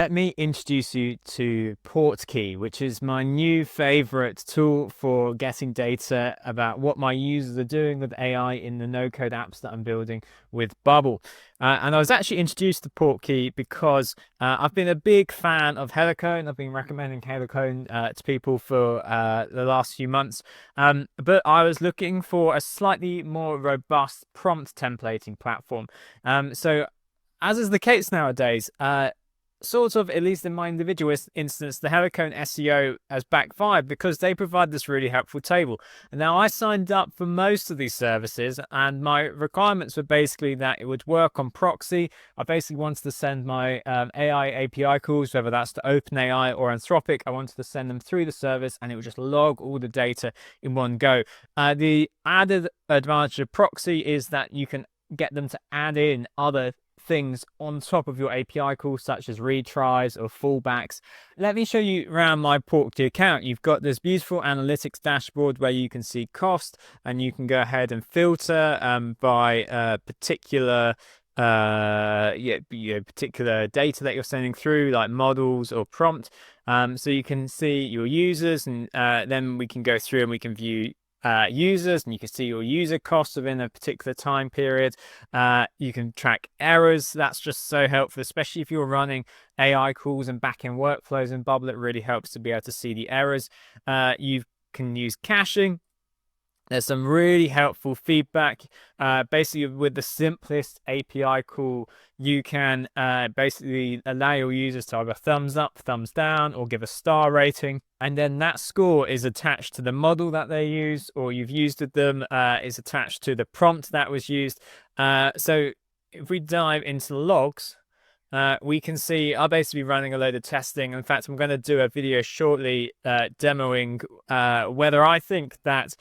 Let me introduce you to Portkey, which is my new favorite tool for getting data about what my users are doing with AI in the no-code apps that I'm building with Bubble. And I was actually introduced to Portkey because I've been a big fan of Helicone. I've been recommending Helicone to people for the last few months. But I was looking for a slightly more robust prompt templating platform. So as is the case nowadays, sort of, at least in my individual instance, the Helicone SEO has backfired because they provide this really helpful table. And now I signed up for most of these services, and my requirements were basically that it would work on proxy. I basically wanted to send my AI API calls, whether that's to OpenAI or Anthropic. I wanted to send them through the service, and it would just log all the data in one go. The added advantage of proxy is that you can get them to add in other things on top of your API calls, such as retries or fallbacks. Let me show you around my Portkey account. You've got this beautiful analytics dashboard where you can see cost, and you can go ahead and filter by particular particular data that you're sending through, like models or prompt. So you can see your users, and then we can go through and we can view users, and you can see your user costs within a particular time period. You can track errors. That's just so helpful, especially if you're running AI calls and backend workflows in Bubble. It really helps to be able to see the errors. You can use caching. There's some really helpful feedback. Basically, with the simplest API call, you can basically allow your users to either thumbs up, thumbs down, or give a star rating. And then that score is attached to the model that they use, or you've used with them, is attached to the prompt that was used. So if we dive into the logs, we can see I'm basically running a load of testing. In fact, I'm going to do a video shortly demoing whether I think that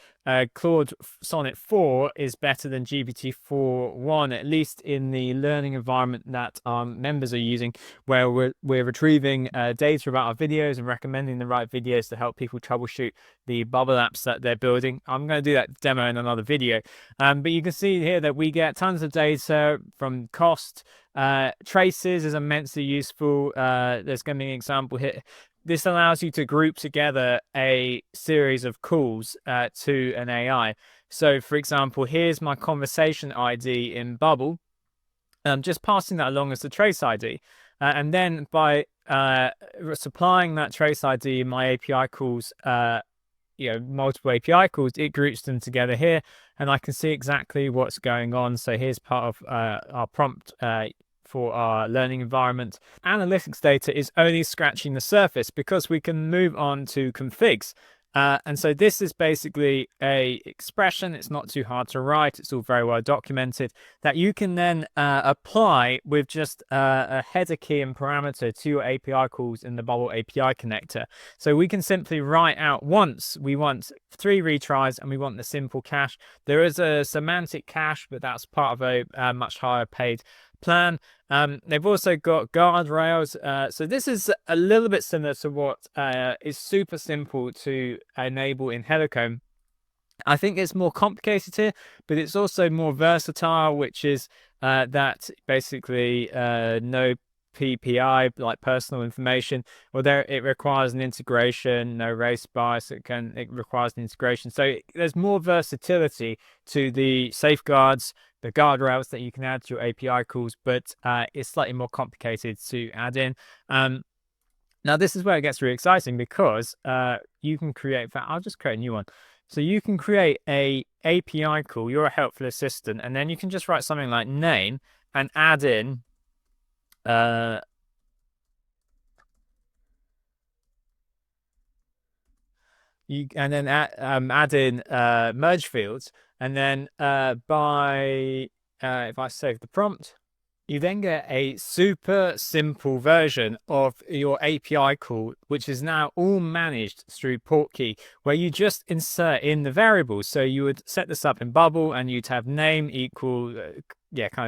Claude Sonnet 4 is better than GPT-4.1, at least in the learning environment that our members are using, where we're retrieving data about our videos and recommending the right videos to help people troubleshoot the Bubble apps that they're building. I'm going to do that demo in another video. But you can see here that we get tons of data from cost. Traces is immensely useful. There's going to be an example here. This allows you to group together a series of calls to an AI. So, for example, here's my conversation ID in Bubble. Just passing that along as the trace ID. And then by supplying that trace ID in my API calls, multiple API calls, it groups them together here, and I can see exactly what's going on. So here's part of our prompt for our learning environment. Analytics data is only scratching the surface because we can move on to configs. And so this is basically a expression. It's not too hard to write. It's all very well documented, that you can then apply with just a header key and parameter to your API calls in the Bubble API connector. So we can simply write out once we want 3 retries and we want the simple cache. There is a semantic cache, but that's part of a much higher paid plan. They've also got guardrails. So this is a little bit similar to what is super simple to enable in Helicone. I think it's more complicated here, but it's also more versatile, which is that basically no PPI, like personal information, although it requires an integration, no race bias, it requires an integration. So there's more versatility to the safeguards, the guardrails that you can add to your API calls, but it's slightly more complicated to add in. Now this is where it gets really exciting, because you can create, in fact, I'll just create a new one. So you can create a API call, you're a helpful assistant, and then you can just write something like name and add in and then add in merge fields, and then if I save the prompt, you then get a super simple version of your API call, which is now all managed through Portkey, where you just insert in the variables. So you would set this up in Bubble, and you'd have name equal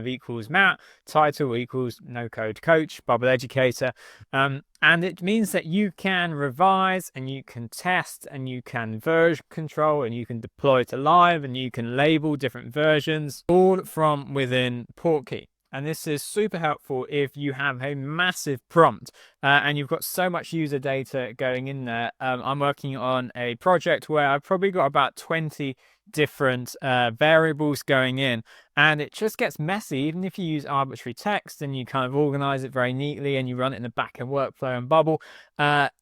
equals Matt, title equals no code coach, Bubble educator. And it means that you can revise, and you can test, and you can version control, and you can deploy to live, and you can label different versions, all from within Portkey. And this is super helpful if you have a massive prompt and you've got so much user data going in there. I'm working on a project where I've probably got about 20 different variables going in, and it just gets messy. Even if you use arbitrary text and you kind of organize it very neatly and you run it in the backend workflow and Bubble,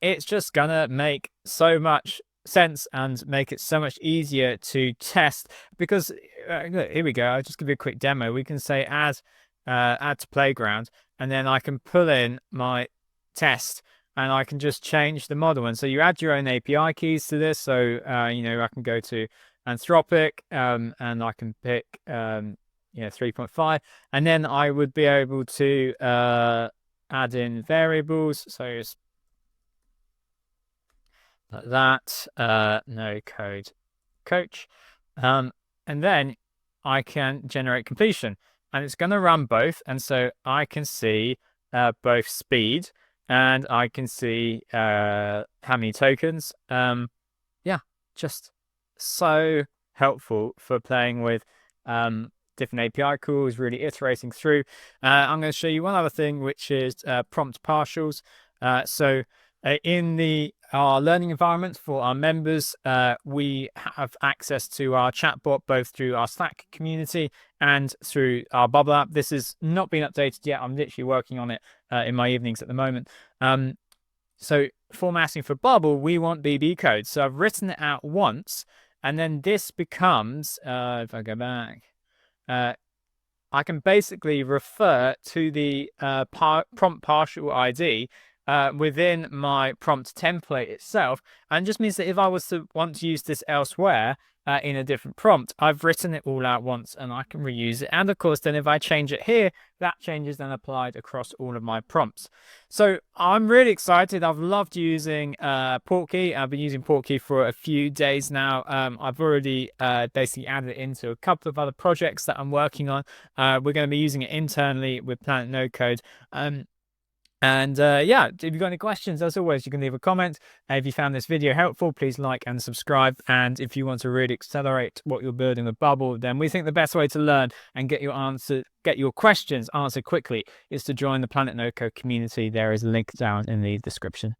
it's just gonna make so much sense and make it so much easier to test. Because look, here we go. I'll just give you a quick demo. We can say add to playground, and then I can pull in my test and I can just change the model. And so you add your own API keys to this. So I can go to Anthropic and I can pick 3.5, and then I would be able to add in variables. So it's like that, no code coach, and then I can generate completion, and it's going to run both. And so I can see both speed and I can see how many tokens. Just so helpful for playing with different API calls, really iterating through. I'm going to show you one other thing, which is prompt partials. In our learning environment for our members, we have access to our chatbot both through our Slack community and through our Bubble app. This has not been updated yet. I'm literally working on it in my evenings at the moment. So formatting for Bubble, we want BB code. So I've written it out once, and then this becomes, if I go back, I can basically refer to the prompt partial ID within my prompt template itself, and just means that if I was to want to use this elsewhere in a different prompt, I've written it all out once and I can reuse it. And of course, then if I change it here, that change is then applied across all of my prompts. So I'm really excited. I've loved using Portkey. I've been using Portkey for a few days now. I've already basically added it into a couple of other projects that I'm working on. We're going to be using it internally with Planet No Code. If you've got any questions, as always, you can leave a comment. If you found this video helpful, please like and subscribe. And if you want to really accelerate what you're building with Bubble, then we think the best way to learn and get your questions answered quickly is to join the Planet No Code community. There is a link down in the description.